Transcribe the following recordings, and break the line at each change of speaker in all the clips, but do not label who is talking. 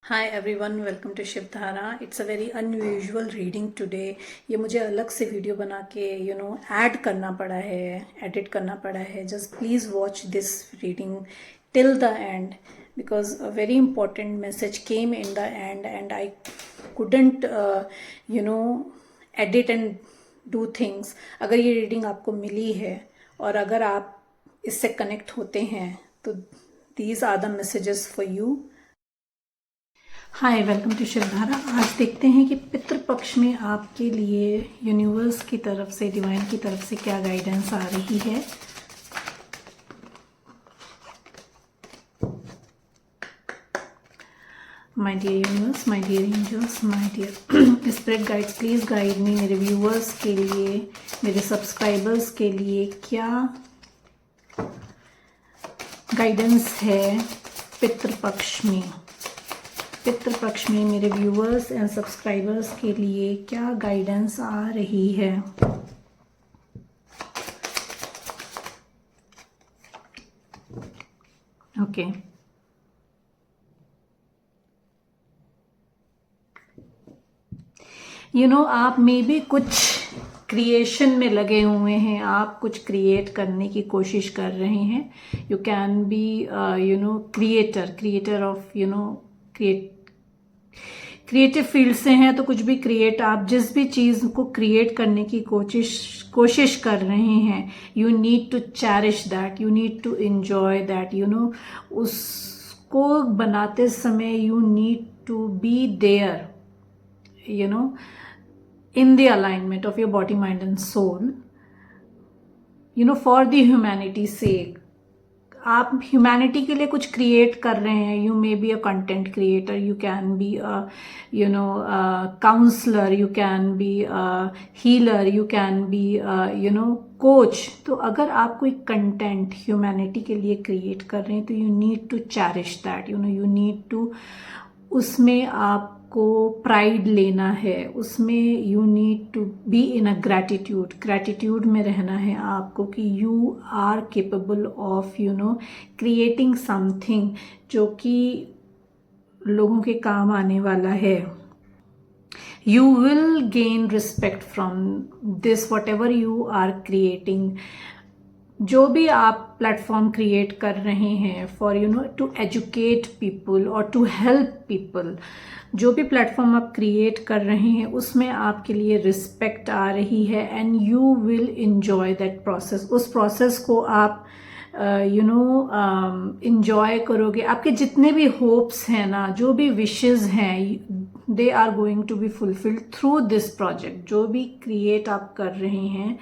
Hi everyone, welcome to Shivdhara. It's a very unusual reading today. ये मुझे अलग से वीडियो बना के ऐड करना पड़ा है, एडिट करना पड़ा है। Just please watch this reading till the end because a very important message came in the and I couldn't edit and do things. अगर ये रीडिंग आपको मिली है और अगर आप इससे कनेक्ट होते हैं तो these are the messages for you. Hi, welcome to Shivdhara. आज देखते हैं कि पितृपक्ष में आपके लिए यूनिवर्स की तरफ से, डिवाइन की तरफ से क्या गाइडेंस आ रही है। My dear universe, my dear angels, my dear spirit guides, please guide me. मेरे व्यूअर्स के लिए, मेरे सब्सक्राइबर्स के लिए क्या गाइडेंस है पितृपक्ष में। पितृपक्ष में मेरे व्यूअर्स एंड सब्सक्राइबर्स के लिए क्या गाइडेंस आ रही है। ओके, आप मे भी कुछ क्रिएशन में लगे हुए हैं, आप कुछ क्रिएट करने की कोशिश कर रहे हैं। You can B creator of creative field से हैं, तो कुछ भी क्रिएट, आप जिस भी चीज़ को क्रिएट करने की कोशिश कर रहे हैं, you need to cherish that, you need to enjoy that. उसको बनाते समय you need to be there in the alignment of your body, mind and soul, for the humanity sake। आप ह्यूमैनिटी के लिए कुछ क्रिएट कर रहे हैं। You may be a content creator, you can be counsellor, you can be healer, you can be coach. तो अगर आप कोई कंटेंट ह्यूमैनिटी के लिए क्रिएट कर रहे हैं तो you need to cherish that, you need to, उसमें आपको प्राइड लेना है, उसमें you need to be in a gratitude में रहना है आपको कि you are capable of creating something जो कि लोगों के काम आने वाला है। You will gain respect from this, whatever you are creating। जो भी आप प्लेटफॉर्म क्रिएट कर रहे हैं फॉर टू एजुकेट पीपल और टू हेल्प पीपल, जो भी प्लेटफॉर्म आप क्रिएट कर रहे हैं उसमें आपके लिए रिस्पेक्ट आ रही है and you will enjoy that process. उस प्रोसेस को आप इंजॉय करोगे। आपके जितने भी होप्स हैं ना, जो भी विशेस हैं, they are going to be fulfilled through this project. जो भी क्रिएट आप कर रहे हैं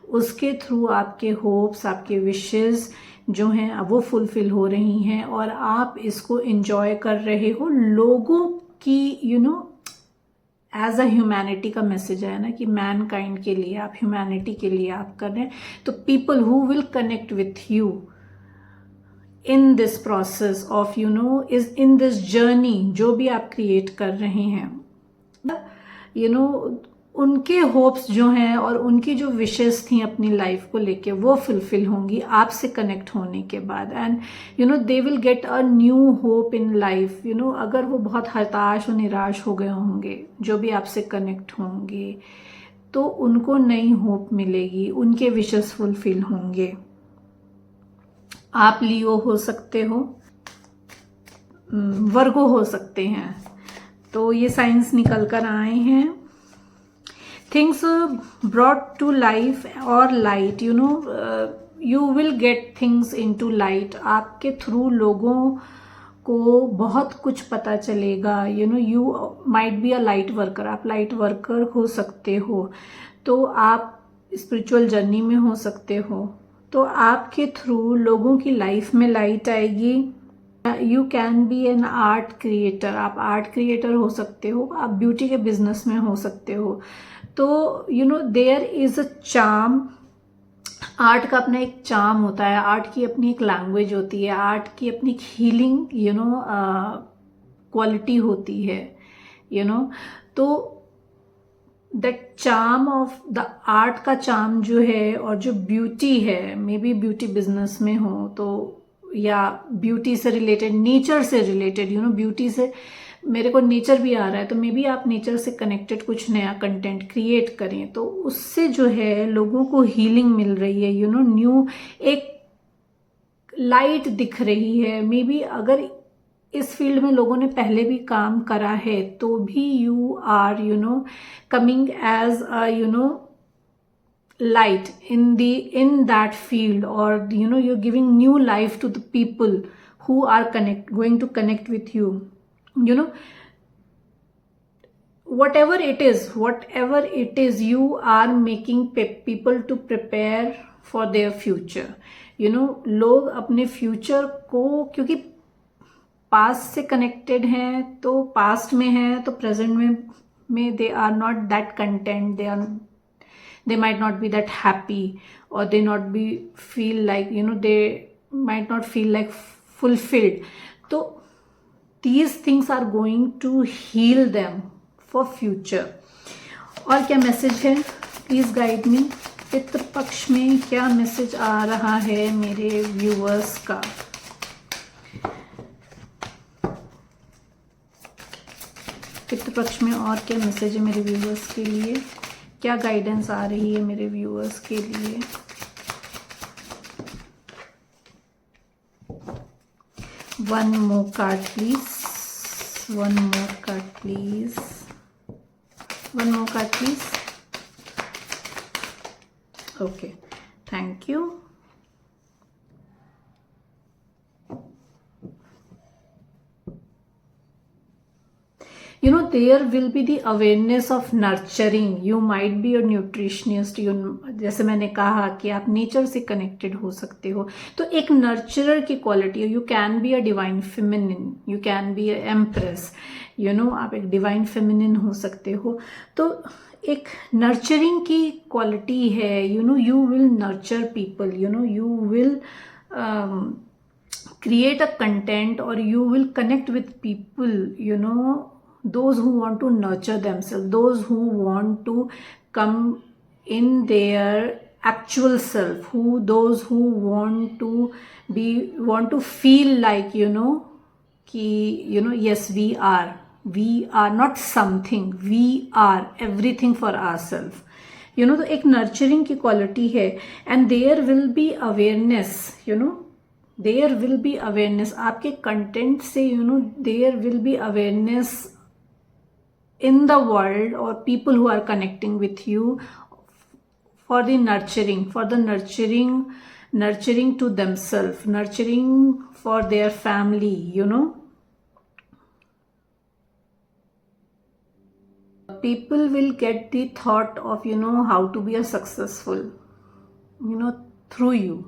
उसके थ्रू आपके होप्स, आपके विशेस जो हैं अब वो फुलफिल हो रही हैं और आप इसको एंजॉय कर रहे हो। लोगों की एज अ ह्यूमैनिटी का मैसेज है ना कि मैन काइंड के लिए आप, ह्यूमैनिटी के लिए आप कर रहे हैं, तो people who will connect with you in this process of is in this journey, जो भी आप क्रिएट कर रहे हैं, उनके होप्स जो हैं और उनकी जो विशेस थी अपनी लाइफ को लेके वो फुलफिल होंगी आपसे कनेक्ट होने के बाद। And they will get a new hope in life. अगर वो बहुत हताश और निराश हो गए होंगे, जो भी आपसे कनेक्ट होंगे, तो उनको नई होप मिलेगी, उनके विशेस फुलफिल होंगे। आप लियो हो सकते हो, वर्गो हो सकते हैं, तो ये साइंस निकल कर आए हैं। थिंग्स ब्रॉट टू लाइफ और light, you will get things into light। आपके थ्रू लोगों को बहुत कुछ पता चलेगा। you might be a light worker, आप लाइट वर्कर हो सकते हो, तो आप स्पिरिचुअल जर्नी में हो सकते हो, तो आपके थ्रू लोगों की लाइफ में लाइट आएगी। You can B an art creator, आप आर्ट क्रिएटर हो सकते हो, आप ब्यूटी के बिजनेस में हो सकते हो। तो there is a charm. Art का अपना एक चार्म होता है, आर्ट की अपनी एक लैंग्वेज होती है, आर्ट की अपनी एक हीलिंग क्वालिटी होती है। तो that charm of the art का चार्म जो है और जो ब्यूटी है, मे बी ब्यूटी बिजनेस में हो तो या ब्यूटी से रिलेटेड, नेचर से रिलेटेड, ब्यूटी से मेरे को नेचर भी आ रहा है, तो मे बी आप नेचर से कनेक्टेड कुछ नया कंटेंट क्रिएट करें, तो उससे जो है लोगों को हीलिंग मिल रही है, न्यू एक लाइट दिख रही है। मे बी अगर इस फील्ड में लोगों ने पहले भी काम करा है तो भी you are coming as light in that field, or you're giving new life to the people who are going to connect with you. Whatever it is, you are making people to prepare for their future. लोग अपने future को, क्योंकि past से connected हैं, तो past में है तो प्रेजेंट में they are not that content, they might not be that happy, or they not be feel like they might not feel like fulfilled. So these things are going to heal them for future. और क्या message है, please guide me. पितृ पक्ष में क्या message आ रहा है मेरे व्यूअर्स का? पितृ पक्ष में और क्या मैसेज है मेरे व्यूअर्स के लिए? क्या गाइडेंस आ रही है मेरे व्यूअर्स के लिए? One more card please, one more card please, one more card please. Okay, thank you. there will be the awareness of nurturing. You might be a nutritionist. जैसे मैंने कहा कि आप नेचर से कनेक्टेड हो सकते हो, तो एक नर्चरर की क्वालिटी है। You can be a divine feminine, you can be a empress, आप एक डिवाइन फेमिनिन हो सकते हो। तो एक नर्चरिंग की क्वालिटी है, you will nurture people, you will create a content, or you will connect with people, those who want to nurture themselves, those who want to come in their actual self, those who want to feel like ki yes, we are not something, we are everything for ourselves. तो एक nurturing की quality है। And there will be awareness, there will be awareness आपके content से, there will be awareness in the world, or people who are connecting with you, for the nurturing to themselves, nurturing for their family. People will get the thought of how to be a successful through you.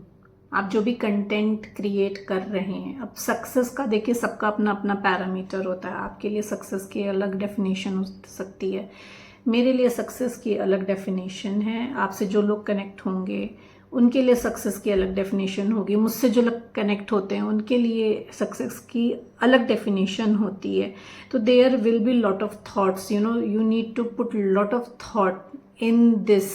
आप जो भी content create कर रहे हैं, अब success का देखिए सबका अपना अपना पैरामीटर होता है। आपके लिए सक्सेस की अलग डेफिनेशन हो सकती है, मेरे लिए सक्सेस की अलग डेफिनेशन है, आपसे जो लोग कनेक्ट होंगे उनके लिए सक्सेस की अलग डेफिनेशन होगी, मुझसे जो लोग कनेक्ट होते हैं उनके लिए सक्सेस की अलग डेफिनेशन होती है। तो there will be lot of thoughts, you need to put lot of thought in this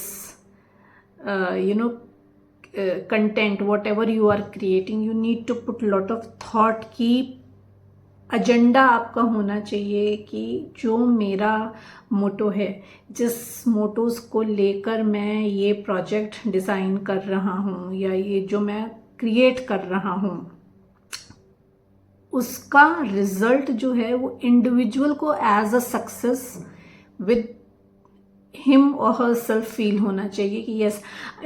content, whatever you are creating, you need to put lot of thought की एजेंडा आपका होना चाहिए कि जो मेरा मोटो है, जिस मोटोज को लेकर मैं ये प्रोजेक्ट डिज़ाइन कर रहा हूँ या ये जो मैं क्रिएट कर रहा हूँ, उसका रिजल्ट जो है वो इंडिविजुअल को as a success with him or herself feel होना चाहिए कि yes,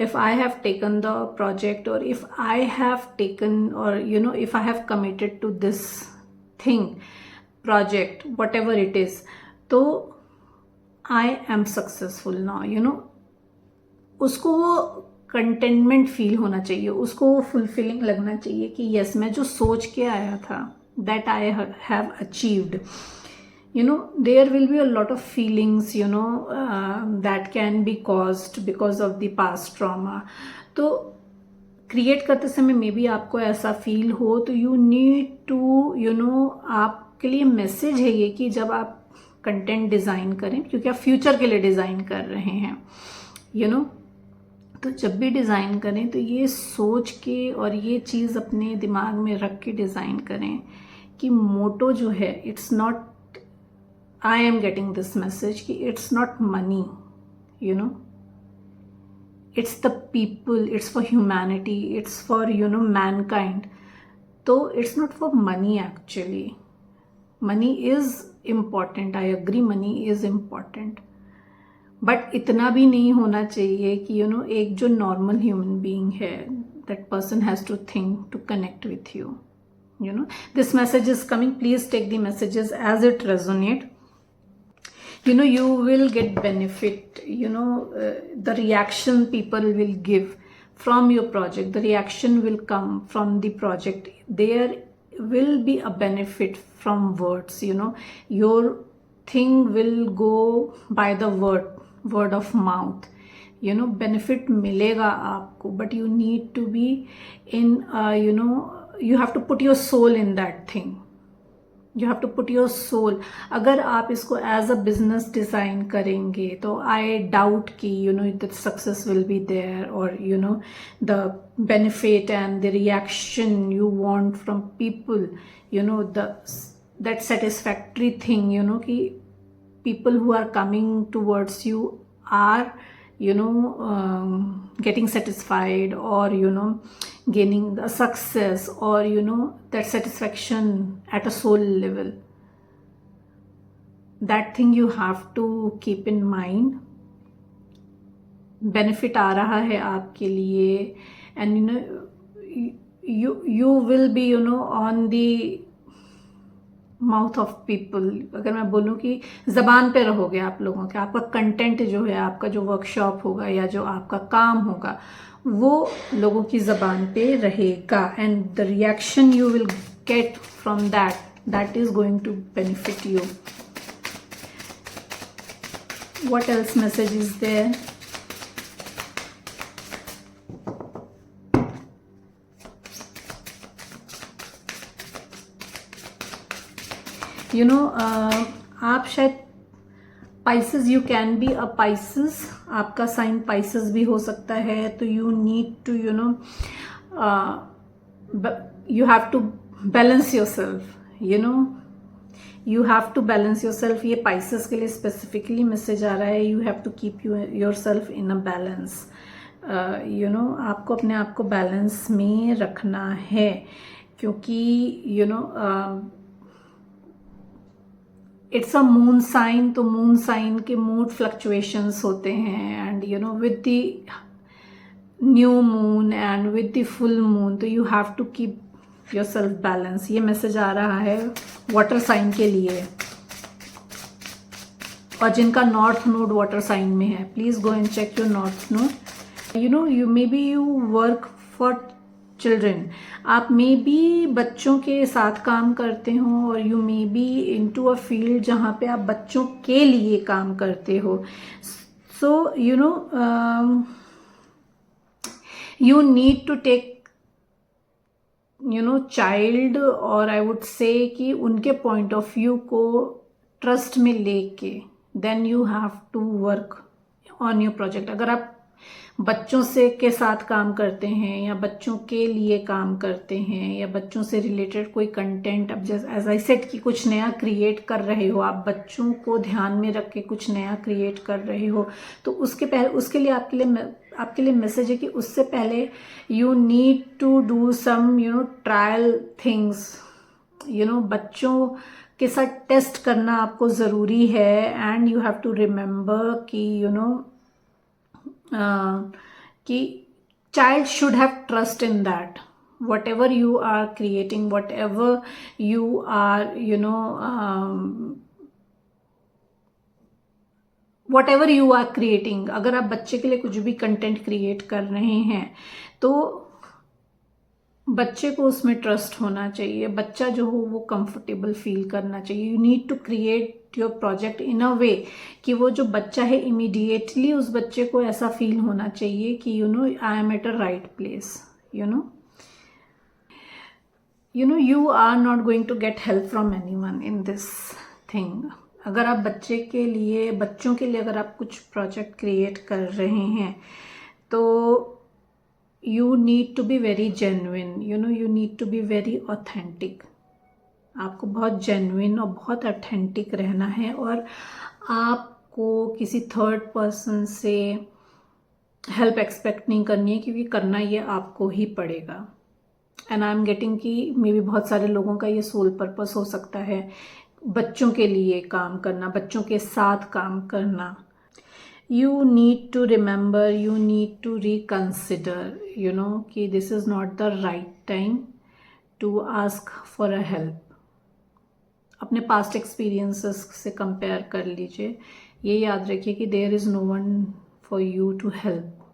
if I have taken the project, or if I have taken, or if I have committed to this thing, project, whatever it is, तो I am successful now, उसको वो containment feel होना चाहिए, उसको वो फुलफिलिंग लगना चाहिए कि yes, मैं जो सोच के आया था that I have achieved. There will be a lot of feelings that can be caused because of the past trauma. तो क्रिएट करते समय मे बी आपको ऐसा फील हो, तो यू नीड टू आपके लिए मैसेज है ये कि जब आप कंटेंट डिज़ाइन करें, क्योंकि आप फ्यूचर के लिए डिज़ाइन कर रहे हैं, तो जब भी डिज़ाइन करें तो ये सोच के और ये चीज़ अपने दिमाग में रख के डिज़ाइन करें कि मोटो जो है, it's not, I am getting this message कि it's not money, you know, it's the people, it's for humanity, it's for mankind. तो it's not for money actually. Money is important, I agree, money is important, but इतना भी नहीं होना चाहिए कि एक जो नॉर्मल ह्यूमन बीइंग है, that person has to think to connect with you. This message is coming. Please take the messages as it resonate. You will get benefit. The reaction people will give from your project, the reaction will come from the project. There will be a benefit from words. Your thing will go by the word of mouth. Benefit मिलेगा आपको, but you need to be in you have to put your soul in that thing. You have to put your soul. अगर आप इसको as a business design करेंगे तो I doubt कि the success will be there, or the benefit and the reaction you want from people, that satisfactory thing, कि people who are coming towards you are getting satisfied, or gaining the success, or that satisfaction at a soul level. That thing you have to keep in mind. benefit आ रहा है आपके लिए, and you will be on the mouth of people. अगर मैं बोलूँ कि ज़बान पे रहोगे आप लोगों के, आपका कंटेंट जो है, आपका जो वर्कशॉप होगा या जो आपका काम होगा, वो लोगों की ज़बान पे रहेगा, and the reaction you will get from that is going to benefit you. What else message is there? आप शायद Pisces, you can be a Pisces, आपका साइन पाइसेस भी हो सकता है. तो you need to you have to balance your self. You have to balance your self. ये Pisces के लिए स्पेसिफिकली मैसेज आ रहा है. You have to keep your self in a balance. आपको अपने आप को बैलेंस में रखना है, क्योंकि इट्स अ मून साइन. तो मून साइन के मूड फ्लक्चुएशंस होते हैं, and with the new moon and with the full moon, तो you have to keep your self balance. ये मैसेज आ रहा है वाटर साइन के लिए, और जिनका नॉर्थ नोड वाटर साइन में है, please go and check your north node. You may be you work for children. आप मे बी बच्चों के साथ काम करते हो, और you may be into a field जहाँ पे आप बच्चों के लिए काम करते हो. So you need to take child, और आई वुड से कि उनके पॉइंट ऑफ व्यू को ट्रस्ट में लेके then you have to work on your project. अगर आप बच्चों से के साथ काम करते हैं, या बच्चों के लिए काम करते हैं, या बच्चों से रिलेटेड कोई कंटेंट, अब जैसे एज आई सेड कि कुछ नया क्रिएट कर रहे हो, आप बच्चों को ध्यान में रख के कुछ नया क्रिएट कर रहे हो, तो उसके लिए आपके लिए मैसेज है कि उससे पहले you need to do some trial things. बच्चों के साथ टेस्ट करना आपको ज़रूरी है, and you have to remember कि कि child should have trust in that. Whatever you are creating, whatever you are whatever you are creating, अगर आप बच्चे के लिए कुछ भी कंटेंट क्रिएट कर रहे हैं, तो बच्चे को उसमें ट्रस्ट होना चाहिए. बच्चा जो हो वो कंफर्टेबल फील करना चाहिए. You need to create your project in a way कि वो जो बच्चा है इमीडिएटली उस बच्चे को ऐसा फील होना चाहिए कि I am at a right place. you are not going to get help from anyone in this thing. अगर आप बच्चों के लिए अगर आप कुछ प्रोजेक्ट क्रिएट कर रहे हैं, तो you need to be very genuine, you need to be very authentic. आपको बहुत जेन्युइन और बहुत ऑथेंटिक रहना है, और आपको किसी थर्ड पर्सन से हेल्प एक्सपेक्ट नहीं करनी है, क्योंकि करना ये आपको ही पड़ेगा। एंड आई एम गेटिंग कि मे बी बहुत सारे लोगों का ये सोल पर्पस हो सकता है, बच्चों के लिए काम करना, बच्चों के साथ काम करना। You need to remember, you need to reconsider, कि this is not the right time to ask for a help. अपने पास्ट एक्सपीरियंसेस से कंपेयर कर लीजिए। ये याद रखिए कि there is no one for you to help.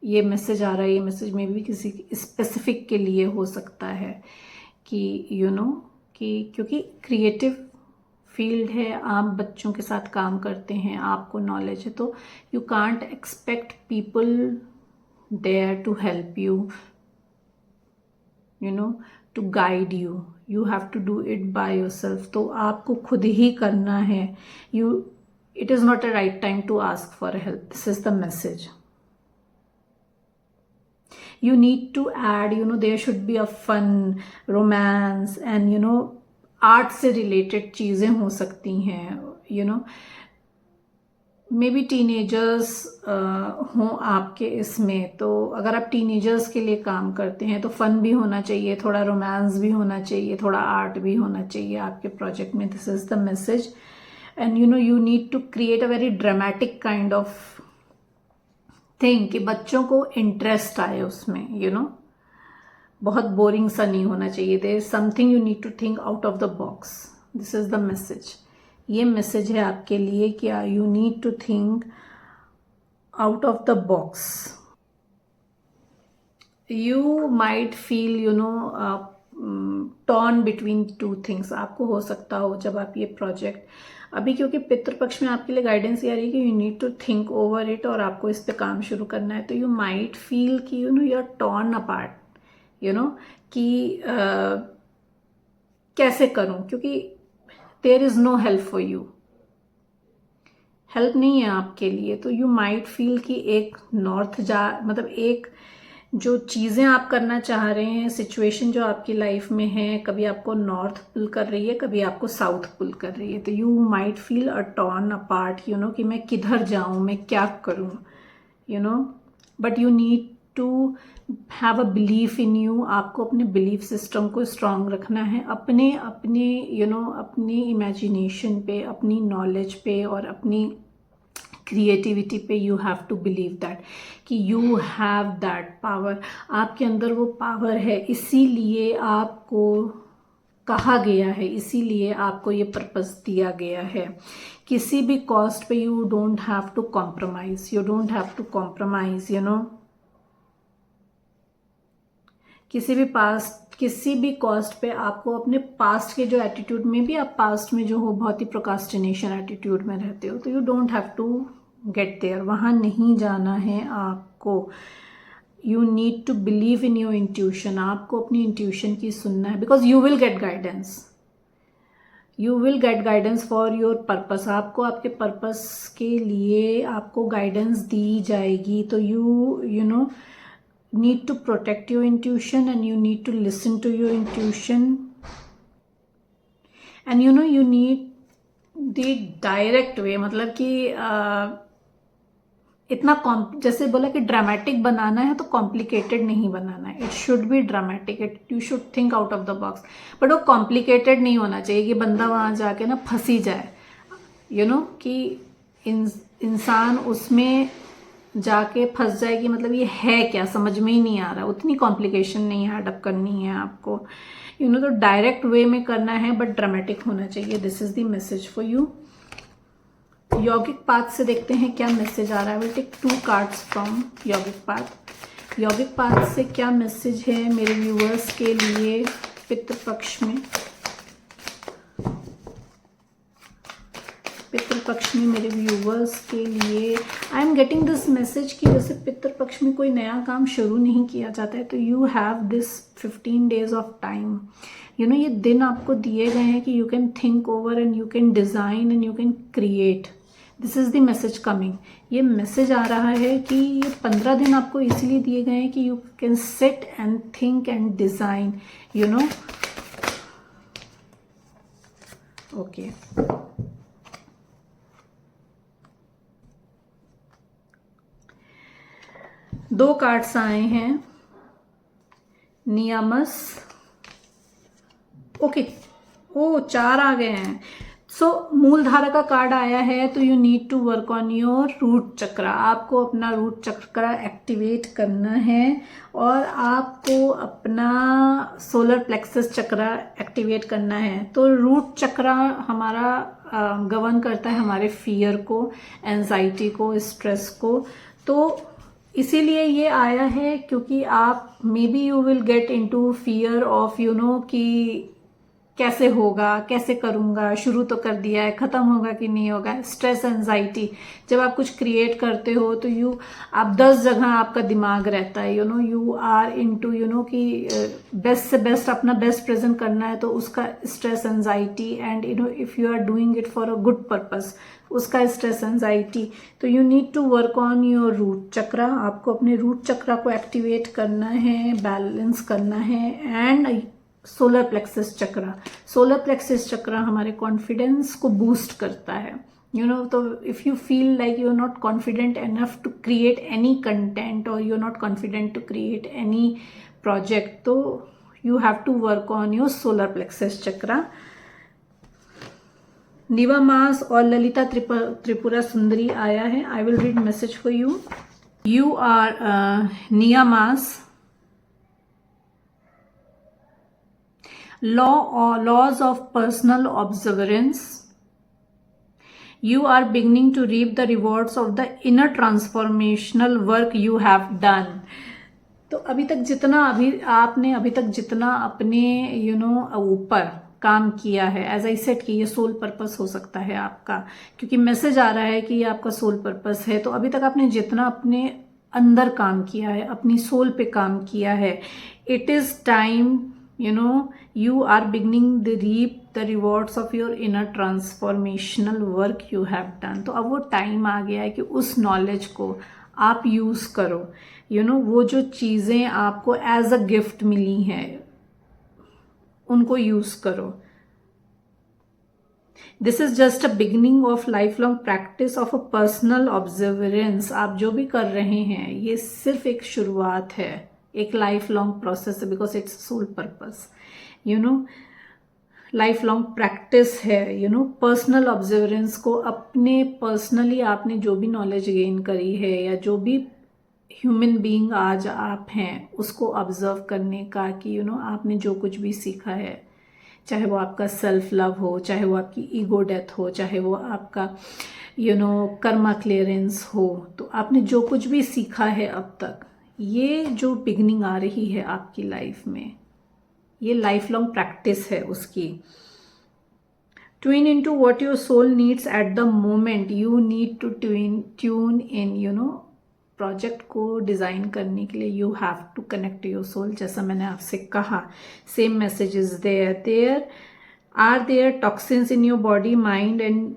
ये मैसेज आ रहा है, ये मैसेज में भी किसी स्पेसिफिक के लिए हो सकता है कि कि क्योंकि क्रिएटिव फील्ड है, आप बच्चों के साथ काम करते हैं, आपको नॉलेज है, तो you can't expect people there to help you, to guide you. You have to do it by yourself. तो आपको खुद ही करना है। It is not a right time to ask for help. This is the message. You need to add, there should be a fun, romance, and art से related चीज़ें हो सकती हैं, मे बी टीनेजर्स हों आपके इसमें। तो अगर आप टीनेजर्स के लिए काम करते हैं तो फन भी होना चाहिए, थोड़ा रोमांस भी होना चाहिए, थोड़ा आर्ट भी होना चाहिए आपके प्रोजेक्ट में। This is the message. And you need to create a very dramatic kind of thing कि बच्चों को इंटरेस्ट आए उसमें, बहुत बोरिंग सा नहीं होना चाहिए। There is something you need to think out of the box. This is the message. ये मैसेज है आपके लिए कि you need to think out of the box. You might feel torn between two things. आपको हो सकता हो जब आप ये प्रोजेक्ट अभी, क्योंकि पितृपक्ष में आपके लिए गाइडेंस ये आ रही है कि you need to think over it और आपको इस पे काम शुरू करना है, तो यू माइट फील कि यू आर टॉर्न अपार्ट, कि कैसे करूं, क्योंकि there is no help for you. Help नहीं है आपके लिए। तो यू माइट फील कि एक नॉर्थ मतलब एक जो चीज़ें आप करना चाह रहे हैं, सिचुएशन जो आपकी लाइफ में है, कभी आपको नॉर्थ पुल कर रही है, कभी आपको साउथ पुल कर रही है। तो you might feel a torn apart, कि मैं किधर जाऊं, मैं क्या करूं, but you need to have a belief in you. आपको अपने बिलीफ सिस्टम को स्ट्रांग रखना है, अपने अपनी इमेजिनेशन पे, अपनी नॉलेज पे और अपनी क्रिएटिविटी पे। You have to believe that कि यू हैव दैट पावर। आपके अंदर वो पावर है, इसीलिए आपको कहा गया है, इसीलिए आपको ये पर्पस दिया गया है। किसी भी कॉस्ट पे you don't have to compromise, you don't have to compromise, किसी भी कॉस्ट पे आपको अपने पास्ट के जो एटीट्यूड में भी, आप पास्ट में जो हो बहुत ही प्रोकास्टिनेशन एटीट्यूड में रहते हो, तो you don't have to get there. वहां नहीं जाना है आपको। You need to believe in your intuition. आपको अपनी इंट्यूशन की सुनना है, because you will get guidance. You will get guidance for your purpose. आपको आपके पर्पस के लिए आपको गाइडेंस दी जाएगी। तो you need to protect your intuition and you need to listen to your intuition, and you need the direct way, मतलब कि इतना जैसे बोला कि ड्रामेटिक बनाना है तो कॉम्प्लिकेटेड नहीं बनाना है। It should be dramatic, you should think out of the box, but वो कॉम्प्लिकेटेड नहीं होना चाहिए कि बंदा वहां जाके ना फंसी जाए, कि इंसान उसमें जाके फंस जाएगी, मतलब ये है क्या, समझ में ही नहीं आ रहा। उतनी कॉम्प्लिकेशन नहीं ऐड करनी है आपको, तो डायरेक्ट वे में करना है, बट ड्रामेटिक होना चाहिए। This is the message for you. यौगिक पाथ से देखते हैं क्या मैसेज आ रहा है। विल टेक 2 कार्ड्स फ्रॉम यौगिक पाथ। यौगिक पाथ से क्या मैसेज है मेरे व्यूअर्स के लिए पितृपक्ष में। पितृपक्ष में मेरे व्यूवर्स के लिए आई एम गेटिंग दिस मैसेज कि जैसे पितृपक्ष में कोई नया काम शुरू नहीं किया जाता है, तो you have this 15 days of time. ये दिन आपको दिए गए हैं कि you can think over and you can design and you can create. This is the message coming. ये मैसेज आ रहा है कि ये 15 दिन आपको इसीलिए दिए गए हैं कि you can sit and think and design, you know. Okay, दो कार्ड्स आए हैं, नियामस, ओके, ओ 4 आ गए हैं। सो मूलधारा का कार्ड आया है, तो you need to work on your root chakra. आपको अपना रूट चक्र एक्टिवेट करना है और आपको अपना सोलर प्लेक्सस चक्र एक्टिवेट करना है। तो रूट चक्र हमारा गवर्न करता है हमारे फियर को, एंजाइटी को, स्ट्रेस को। तो इसीलिए ये आया है क्योंकि आप may be you will get into fear of you know कि कैसे होगा, कैसे करूँगा, शुरू तो कर दिया है, ख़त्म होगा कि नहीं होगा, स्ट्रेस, एंजाइटी। जब आप कुछ क्रिएट करते हो तो आप 10 जगह आपका दिमाग रहता है, you know, you are into you know कि बेस्ट से बेस्ट अपना बेस्ट प्रेजेंट करना है, तो उसका stress, anxiety, and you know if you are doing it for a good purpose, उसका स्ट्रेस, एंजाइटी। तो you need to work on your root chakra. आपको अपने रूट चक्र को एक्टिवेट करना है, बैलेंस करना है। And solar plexus chakra, solar plexus chakra हमारे कॉन्फिडेंस को बूस्ट करता है, यू नो। तो if you feel like you are not confident enough to create any content और you are not confident to create any project, तो you have to work on your solar plexus chakra. Niyamas और ललिता त्रिपुरा सुंदरी आया है। I will read message for you. You are niyamas, laws of personal observance. You are beginning to reap the rewards of the inner transformational work you have done. तो अभी तक जितना अपने you know ऊपर काम किया है, एज आई सेड कि ये सोल पर्पस हो सकता है आपका, क्योंकि मैसेज आ रहा है कि ये आपका सोल पर्पस है। तो अभी तक आपने जितना अपने अंदर काम किया है, अपनी सोल पे काम किया है, it is time, you know, you are beginning to reap the rewards of your inner transformational work you have done. तो अब वो टाइम आ गया है कि उस नॉलेज को आप यूज करो, यू नो। वो जो चीजें आपको एज अ गिफ्ट मिली हैं उनको यूज करो। This is just a beginning of life long practice of a personal observance. आप जो भी कर रहे हैं ये सिर्फ एक शुरुआत है, एक लाइफ लॉन्ग प्रोसेस है, because it's soul purpose, you know. Life long practice है, यू नो। पर्सनल ऑब्जर्वेंस को अपने पर्सनली आपने जो भी नॉलेज गेन करी है या जो भी ह्यूमन बीइंग आज आप हैं उसको ऑब्जर्व करने का कि यू नो आपने जो कुछ भी सीखा है, चाहे वो आपका सेल्फ लव हो, चाहे वो आपकी ईगो डेथ हो, चाहे वो आपका यू नो कर्मा क्लियरेंस हो, तो आपने जो कुछ भी सीखा है अब तक, ये जो बिगनिंग आ रही है आपकी लाइफ में, ये लाइफ लॉन्ग प्रैक्टिस है उसकी। Tune in to what your soul needs at the moment. You need to tune in, you know. Project को डिज़ाइन करने के लिए you have to connect your soul, जैसा मैंने आपसे कहा। Same message is there are there toxins in your body, mind and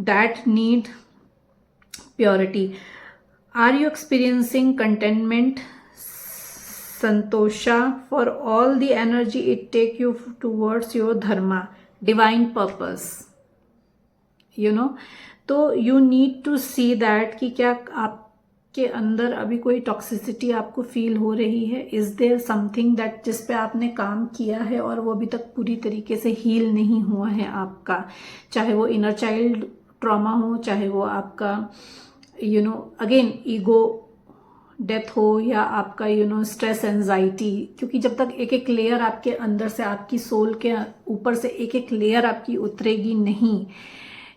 that need purity. Are you experiencing contentment, santosha for all the energy it take you towards your dharma, divine purpose, you know? तो you need to see that कि क्या आपके अंदर अभी कोई toxicity आपको feel हो रही है। इज देयर समथिंग दैट जिस पे आपने काम किया है और वो अभी तक पूरी तरीके से हील नहीं हुआ है आपका, चाहे वो इनर चाइल्ड ट्रॉमा हो, चाहे वो आपका you know again ego death हो, या आपका यू नो स्ट्रेस, एंजाइटी। क्योंकि जब तक एक एक लेयर आपके अंदर से, आपकी सोल के ऊपर से एक एक लेयर आपकी उतरेगी नहीं,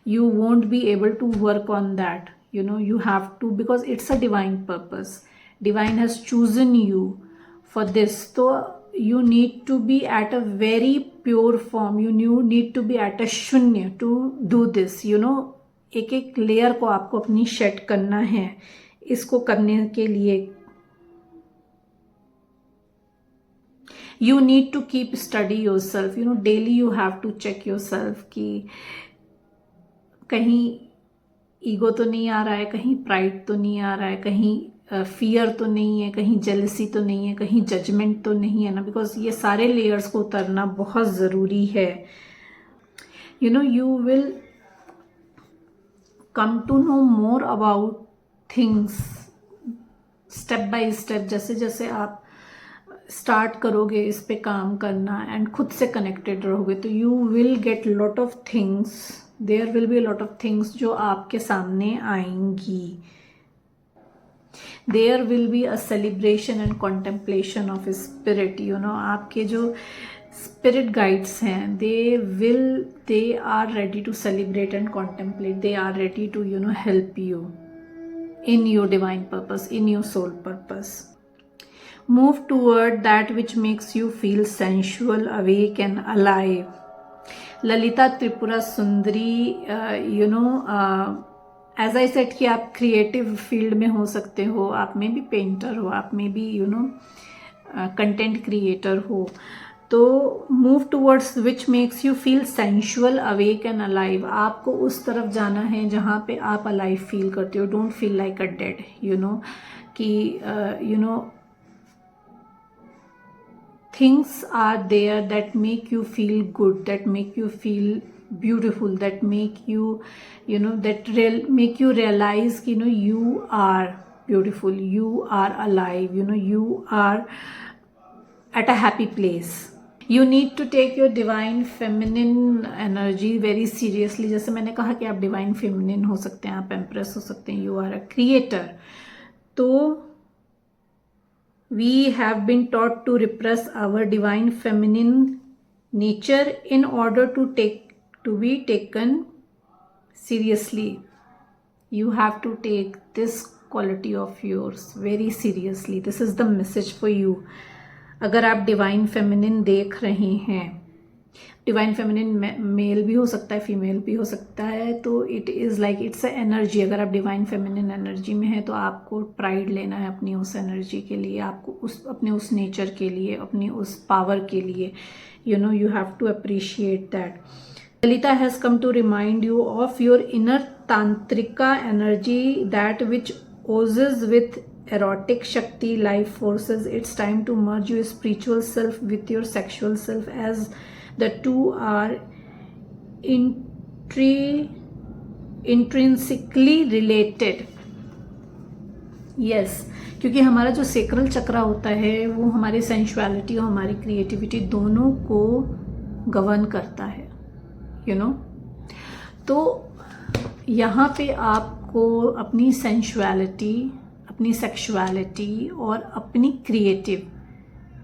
you won't be able to work on that, you know. You have to, because it's a divine purpose, divine has chosen you for this. So you need to be at a very pure form, you need to be at a shunya to do this, you know. एक एक layer को आपको अपनी shade करना है। इसको करने के लिए you need to keep study yourself, you know, daily you have to check yourself कि कहीं ईगो तो नहीं आ रहा है, कहीं प्राइड तो नहीं आ रहा है, कहीं फियर तो नहीं है, कहीं जेलसी तो नहीं है, कहीं जजमेंट तो नहीं है ना, बिकॉज ये सारे लेयर्स को उतरना बहुत ज़रूरी है. You will come to know more about things step by step. जैसे जैसे आप स्टार्ट करोगे इस पे काम करना एंड खुद से कनेक्टेड रहोगे, तो you will get lot of things, there will be lot of things जो आपके सामने आएंगी. There will be a celebration and contemplation of spirit. आपके जो स्पिरिट गाइड्स हैं, they are ready to celebrate and contemplate. They are ready to help you in your divine purpose, in your soul purpose. Move toward that which makes you feel sensual, awake and alive. Lalita Tripura Sundari, as I said कि आप creative field में हो सकते हो, आप में भी painter हो, आप में भी कंटेंट क्रिएटर हो. तो move towards which makes you feel sensual, awake and alive. आपको उस तरफ जाना है जहाँ पे आप अलाइव फील करते हो. Don't feel like a dead. कि things are there that make you feel good, that make you feel beautiful, that make you make you realize you are beautiful, you are alive, you are at a happy place. You need to take your divine feminine energy very seriously. जैसे मैंने कहा कि आप divine feminine हो सकते हैं, आप empress हो सकते हैं, you are a creator. तो we have been taught to repress our divine feminine nature in order to be taken seriously. You have to take this quality of yours very seriously. This is the message for you. अगर आप divine feminine देख रहे हैं, divine feminine mail भी हो सकता है, female भी हो सकता है, तो it is like it's a energy. अगर आप डिवाइन फेमिनिन एनर्जी में है तो आपको प्राइड लेना है अपनी उस एनर्जी के लिए, आपको अपने उस नेचर के लिए, अपनी उस पावर के लिए. you have to appreciate that. Lalita has come to remind you of your inner tantrika energy, that which oozes with erotic shakti, life forces. It's time to merge your spiritual self with your sexual self, as the two are intrinsically related. Yes, क्योंकि हमारा जो sacral चक्रा होता है वो हमारी sensuality और हमारी creativity दोनों को गवर्न करता है. तो यहाँ पे आपको अपनी सेंशुअलिटी, अपनी सेक्सुअलिटी और अपनी क्रिएटिव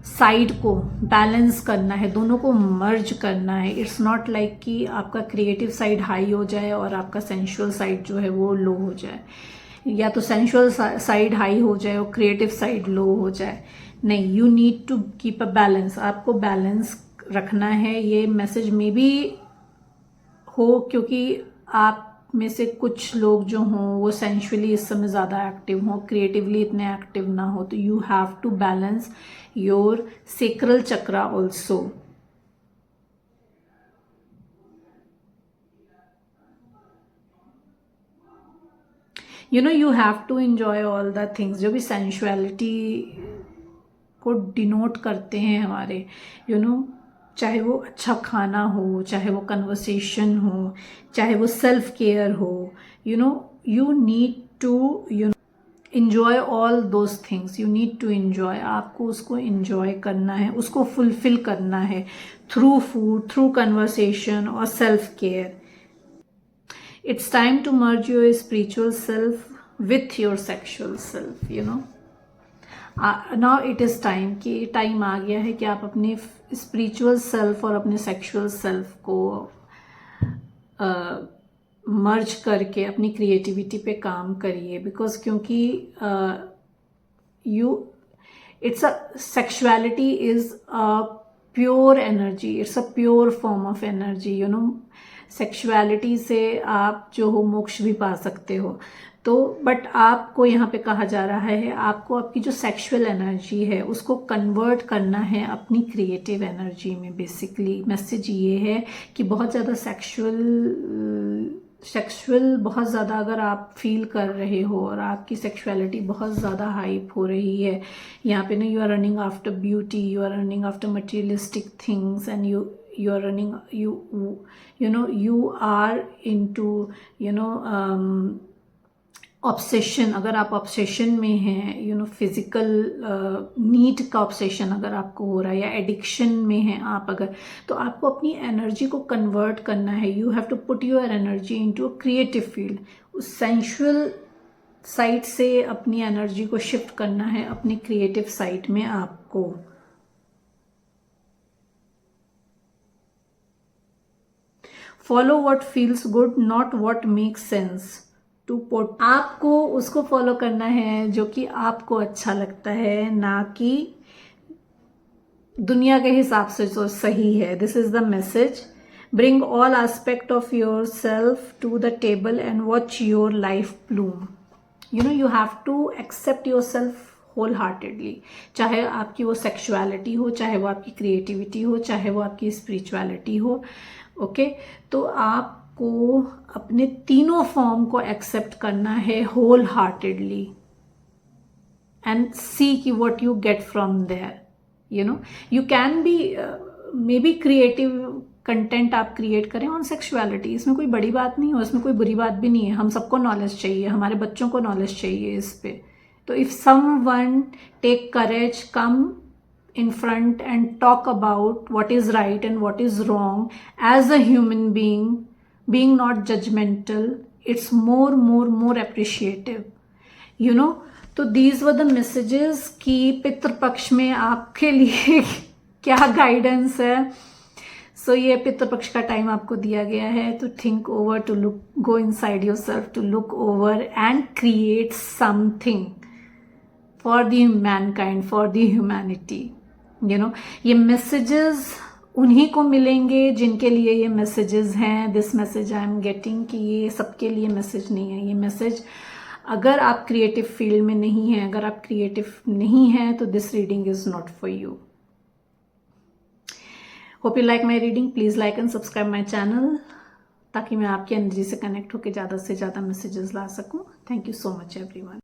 साइड को बैलेंस करना है, दोनों को मर्ज करना है. इट्स नॉट लाइक कि आपका क्रिएटिव साइड हाई हो जाए और आपका सेंशुअल साइड जो है वो लो हो जाए, या तो सेंशुअल साइड हाई हो जाए और क्रिएटिव साइड लो हो जाए. नहीं, you need to keep a balance. आपको बैलेंस रखना है. ये मैसेज में भी हो क्योंकि आप में से कुछ लोग जो हों वो सेंशुअली इस समय ज़्यादा एक्टिव हों, क्रिएटिवली इतने एक्टिव ना हो. तो you have to balance your sacral chakra also. you have to enjoy all the things जो भी सेंशुअलिटी को डिनोट करते हैं हमारे, चाहे वो अच्छा खाना हो, चाहे वो कन्वर्सेशन हो, चाहे वो सेल्फ केयर हो. you need to enjoy all those things. you need to enjoy. आपको उसको enjoy करना है, उसको fulfill करना है through food, through conversation और self care. It's time to merge your spiritual self with your sexual self. Now it is time, कि time आ गया है कि आप अपने स्पिरिचुअल सेल्फ और अपने सेक्सुअल सेल्फ को मर्ज करके अपनी क्रिएटिविटी पे काम करिए. बिकॉज क्योंकि it's a sexuality is a pure energy, it's a pure form of energy. Sexuality से आप जो हो मोक्ष भी पा सकते हो. तो बट आपको यहाँ पे कहा जा रहा है आपको आपकी जो सेक्सुअल एनर्जी है उसको कन्वर्ट करना है अपनी क्रिएटिव एनर्जी में. बेसिकली मैसेज ये है कि बहुत ज़्यादा सेक्सुअल सेक्सुअल बहुत ज़्यादा अगर आप फील कर रहे हो और आपकी सेक्सुअलिटी बहुत ज़्यादा हाइप हो रही है, यहाँ पे ना you are running after beauty, you are running after materialistic things and you are running, you are into obsession, अगर आप ऑब्सेशन में हैं, फिजिकल नीड का ऑब्सेशन अगर आपको हो रहा है, या एडिक्शन में हैं आप अगर, तो आपको अपनी एनर्जी को कन्वर्ट करना है. You have to put your energy into a creative field. उस सेंशुअल साइड से अपनी एनर्जी को शिफ्ट करना है अपनी क्रिएटिव साइड में आपको. Follow what feels good, not what makes sense to pot. आपको उसको फॉलो करना है जो कि आपको अच्छा लगता है, ना कि दुनिया के हिसाब से जो सही है. This is the message. Bring all aspect of your self to the table and watch your life bloom. You have to accept your self whole heartedly. चाहे आपकी वो सेक्सुअलिटी हो, चाहे वो आपकी क्रिएटिविटी हो, चाहे वो आपकी स्पिरिचुअलिटी हो. ओके, तो आपको अपने तीनों फॉर्म को एक्सेप्ट करना है होल हार्टेडली एंड सी कि what you get from there. You can be may be creative content आप क्रिएट करें ऑन सेक्सुअलिटी. इसमें कोई बड़ी बात नहीं हो, इसमें कोई बुरी बात भी नहीं है. हम सबको नॉलेज चाहिए, हमारे बच्चों को नॉलेज चाहिए इस पे. तो if someone take courage, come in front and talk about what is right and what is wrong as a human being not judgmental, it's more appreciative. तो these were the messages कि पितृपक्ष में आपके लिए क्या गाइडेंस है. सो ये पितृपक्ष का time आपको दिया गया है to think over, to look, go inside yourself, to look over and create something for the mankind, for the humanity. ये मैसेजेस उन्हीं को मिलेंगे जिनके लिए ये मैसेजेस हैं. This message I am getting कि ये सबके लिए मैसेज नहीं है. ये मैसेज अगर आप क्रिएटिव फील्ड में नहीं हैं, अगर आप क्रिएटिव नहीं हैं, तो this reading is not for you. Hope you like my reading. Please like and subscribe my channel ताकि मैं आपकी एनर्जी से कनेक्ट होकर ज़्यादा से ज़्यादा मैसेजेस ला सकूँ. Thank you so much everyone.